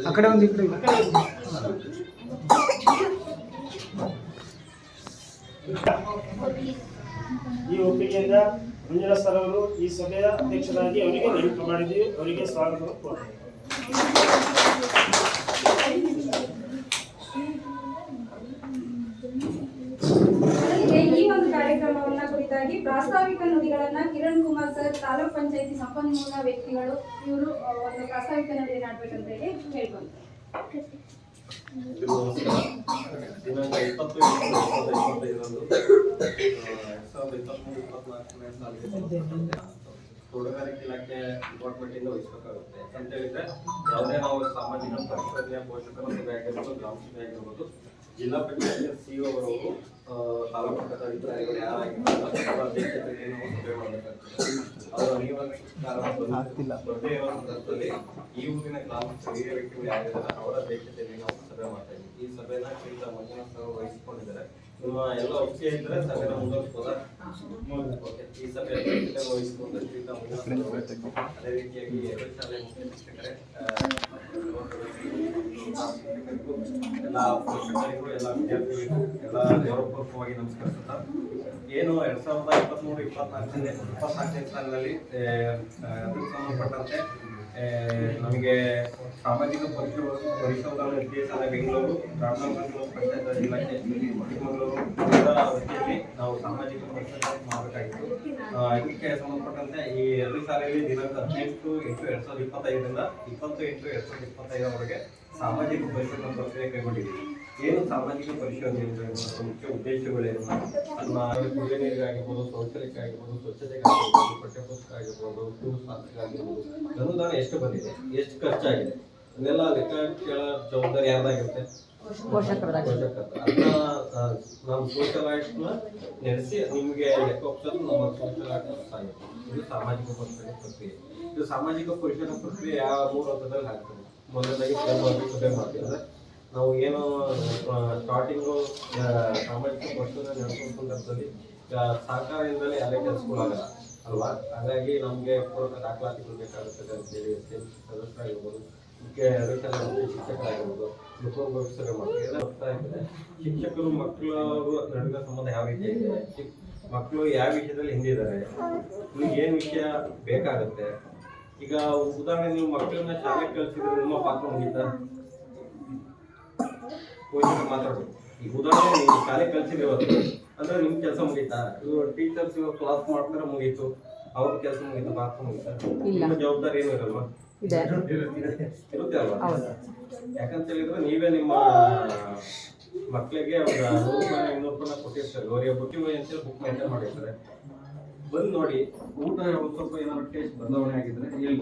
అక్కడే ఉంది ఇక్కడ ಈ ಒಪ್ಪಿಗೆಯಿಂದ ಮಂಜುಳಾ ಸರ್ ಅವರು ಈ ಸಭೆಯ ಅಧ್ಯಕ್ಷರಾಗಿ ಅವರಿಗೆ ನೇಮಕ ಮಾಡಿದ್ದೀವಿ. ಅವರಿಗೆ ಸ್ವಾಗತ ಕೋರುತ್ತೇವೆ. ಈ ಒಂದು ಕಾರ್ಯಕ್ರಮವನ್ನ ಕುರಿತಾಗಿ ಪ್ರಾಸ್ತಾವಿಕ ನುಡಿಗಳನ್ನ ಕಿರಣ್ ಕುಮಾರ್ ಸರ್ ತಾಲೂಕ್ ಪಂಚಾಯತಿ ಸಂಪನ್ಮೂಲ ವ್ಯಕ್ತಿಗಳು ಇವರು ಒಂದು ಪ್ರಾಸ್ತಾವಿಕ ನುಡಿಯನ್ನು ಆಡ್ಬೇಕಂತ ಹೇಳಿ ಹೇಳ್ಕೊಂತಾರೆ. ದಿನಾಂಕ 20/25/2025 ತೋಟಗಾರಿಕೆ ಇಲಾಖೆ ಡಿಪಾರ್ಟ್ಮೆಂಟ್ ಇಂದ ವಹಿಸಬೇಕಾಗುತ್ತೆ ಅಂತ ಹೇಳಿದ್ರೆ ಯಾವುದೇ ನಾವು ಸಾಮಾಜಿಕ ಪರಿಶೋಧನೆಯ ಪೋಷಕರ ಸಭೆ ಆಗಿರ್ಬೋದು, ಗ್ರಾಮ ಸಭೆ ಆಗಿರ್ಬೋದು, ಜಿಲ್ಲಾ ಪಂಚಾಯತ್ ಸಿಇಒ ಅವರು ತಾಲೂಕು ಅಧಿಕಾರಿಗಳು ಯಾರಾಗಿರ್ತಾರೆ ಅಧ್ಯಕ್ಷತೆಯಲ್ಲಿ ನಾವು ಸಭೆ ಮಾಡಬೇಕಾಗ್ತದೆ. ಅವರು ಅನಿವಾರ್ಯ ಬರದೇ ಇರೋ ಸಂದರ್ಭದಲ್ಲಿ ಈ ಊರಿನ ಗ್ರಾಮ ಹಿರಿಯ ವ್ಯಕ್ತಿಗಳು ಯಾರಿದ್ದಾರೆ ಅವರ ಅಧ್ಯಕ್ಷತೆಯಲ್ಲಿ ನಾವು ಸಭೆ ಮಾಡ್ತಾ ಇದ್ದೀವಿ. ಈ ಸಭೆನ ಶ್ರೀಯುತ ಮಂಜುನಾಥ್ ಅವರು ವಹಿಸಿಕೊಂಡಿದ್ದಾರೆ. ನಿಮ್ಮ ಎಲ್ಲ ಒಪ್ಪಿಗೆ ಇದ್ದರೆ ಸಭೆನ ಮುಂದುವರಿಸಬಹುದಾ? ಈ ಸಭೆ ವಹಿಸಿಕೊಂಡು ಶ್ರೀಯುತ ಮಂಜುನಾಥ್ ಅವರು ಅದೇ ರೀತಿಯಾಗಿ ಎರಡು ಶಾಲೆ ಮುಖ್ಯ ಶಿಕ್ಷಕರೇ ಎಲ್ಲ ಪೋಷಕರಿಗೂ ಎಲ್ಲ ವಿದ್ಯಾರ್ಥಿಗಳಿಗೂ ಎಲ್ಲ ಗೌರವಪೂರ್ವಕವಾಗಿ ನಮಸ್ಕರಿಸುತ್ತಾ ಏನು 2023-24ನೇ ಸಾಲಿನಲ್ಲಿ ಅದಕ್ಕೆ ಸಂಬಂಧಪಟ್ಟಂತೆ ನಮಗೆ ಸಾಮಾಜಿಕ ಪರಿಶೋಧನಾ ನಿರ್ದೇಶನ ಬೆಂಗಳೂರು, ಗ್ರಾಮೀಣಾಭಿವೃದ್ಧಿ ಪಂಚಾಯತ್ ಇಲಾಖೆ ಚಿಕ್ಕಮಗಳೂರು ವತಿಯಲ್ಲಿ ನಾವು ಸಾಮಾಜಿಕ ಪರಿಶೋಧನೆ ಮಾಡಬೇಕಾಗಿತ್ತು. ಇದಕ್ಕೆ ಸಂಬಂಧಪಟ್ಟಂತೆ ಈ 2 ಸಾಲಿನಲ್ಲಿ ದಿನಾಂಕ 18/8/2025ರಿಂದ 20/8/2025ವರೆಗೆ ಸಾಮಾಜಿಕ ಪರಿಶೋಧನಾ ಪ್ರಕ್ರಿಯೆ ಕೈಗೊಂಡಿದ್ದೀವಿ. ಏನು ಸಾಮಾಜಿಕ ಪರಿಶೋಧನೆ ಮುಖ್ಯ ಉದ್ದೇಶಗಳೇನು, ನಮ್ಮ ಕುಡಿಯುವ ನೀರಿಗಾಗಿರ್ಬೋದು, ಶೌಚಾಲಯಕ್ಕಾಗಿರ್ಬೋದು, ಸ್ವಚ್ಛತೆಗಾಗಿರ್ಬೋದು, ಪಠ್ಯಪುಸ್ತಕ ಆಗಿರ್ಬೋದು, ಸ್ಕೂಲ್ ಅನುದಾನ ಎಷ್ಟು ಬಂದಿದೆ, ಎಷ್ಟು ಖರ್ಚಾಗಿದೆ, ಅದನ್ನೆಲ್ಲ ಲೆಕ್ಕ ಕೇಳೋ ಜವಾಬ್ದಾರಿ ಯಾರ್ದಾಗಿರುತ್ತೆ? ಪೋಷಕರದ್ದು. ಅದನ್ನ ನಾವು ಸೋಷಿಯಲ್ ಆಕ್ಟ್ನ ನಡೆಸಿ ನಿಮಗೆ ಲೆಕ್ಕ ಒಪ್ಸೋದು ನಮ್ಮ ಸೋಷಿಯಲ್ ಆಕ್ಟ್ ಆಗಿದೆ. ಇದು ಸಾಮಾಜಿಕ ಪರಿಶೋಧನೆ ಪ್ರಕ್ರಿಯೆ. ಇದು ಸಾಮಾಜಿಕ ಪರಿಶೋಧನಾ ಪ್ರಕ್ರಿಯೆ ಯಾವ 3 ಹಂತದಲ್ಲಿ ಆಗ್ತದೆ. ಮೊದಲನೇದಾಗಿ ಸಭೆ ಮಾಡ್ತೀವಿ. ನಾವು ಏನು ಸ್ಟಾರ್ಟಿಂಗು ಸಾಮಾಜಿಕ ಪರಿಶೋಧನೆ ನಡೆಸುವ ಸಂದರ್ಭದಲ್ಲಿ ಸಹಕಾರದಿಂದಲೇ ಯಾರೇ ಕೆಲಸಗಳಾಗಲ್ಲ ಅಲ್ವಾ. ಹಾಗಾಗಿ ನಮಗೆ ಪೂರಕ ದಾಖಲಾತಿಗಳು ಬೇಕಾಗುತ್ತದೆ ಅಂತೇಳಿ ಸದಸ್ಯರಾಗಿರ್ಬೋದು, ಮುಖ್ಯ ಶಿಕ್ಷಕರಾಗಿರ್ಬೋದು, ಸಭೆ ಮಾಡ್ತೀವಿ. ಎಲ್ಲ ಹೋಗ್ತಾ ಇರ್ತದೆ. ಶಿಕ್ಷಕರು ಮಕ್ಕಳು ನಡುವಿನ ಸಂಬಂಧ ಯಾವ ರೀತಿ ಇದೆ, ಮಕ್ಕಳು ಯಾವ ವಿಷಯದಲ್ಲಿ ಹಿಂದಿದ್ದಾರೆ, ನಿಮ್ಗೆ ಏನು ವಿಷಯ ಬೇಕಾಗುತ್ತೆ. ಈಗ ಉದಾಹರಣೆ, ನೀವು ಮಕ್ಕಳನ್ನ ಶಾಲೆಗೆ ಕಳಿಸಿದ್ರೆ ನಿಮ್ಮ ಪಾತ್ರ ಮುಗೀತಾ? ಪೋಷಕರು ಮಾತಾಡ್ಬೇಕು. ಈಗ ಉದಾಹರಣೆ ನೀವು ಶಾಲೆಗೆ ಕಳಿಸಿದ್ರೆ ಇವತ್ತು ಅಂದ್ರೆ ನಿಮ್ ಕೆಲಸ ಮುಗೀತಾ? ಇವರು ಟೀಚರ್ಸ್ ಇವಾಗ ಕ್ಲಾಸ್ ಮಾಡ್ತಾರೆ, ಮುಗೀತು, ಅವ್ರ ಕೆಲಸ ಮುಗೀತು, ಪಾತ್ರ ಮುಗೀತಾ? ನಿಮ್ಮ ಜವಾಬ್ದಾರಿ ಏನು ಇರಲ್ವಾ? ಇರುತ್ತೆ ಅಲ್ವಾ? ಯಾಕಂತ ಹೇಳಿದ್ರೆ ನೀವೇ ನಿಮ್ಮ ಮಕ್ಕಳಿಗೆ ಒಂದು 100 ರೂಪಾಯಿ 200 ರೂಪಾಯಿ ಕೊಟ್ಟಿರ್ತಾರೆ. ಅವರಿಗೆ ಬುಕ್ಕಿಂಗ್ ಅಂತೇಳಿ ಬುಕ್ ಮೇಂಟೈನ್ ಮಾಡಿರ್ತಾರೆ. ಬಂದು ನೋಡಿ, ಊಟ ಸ್ವಲ್ಪ ಏನಾದ್ರು ಟೇಸ್ಟ್ ಬದಲಾವಣೆ ಆಗಿದ್ರೆ ಹೇಳಿ.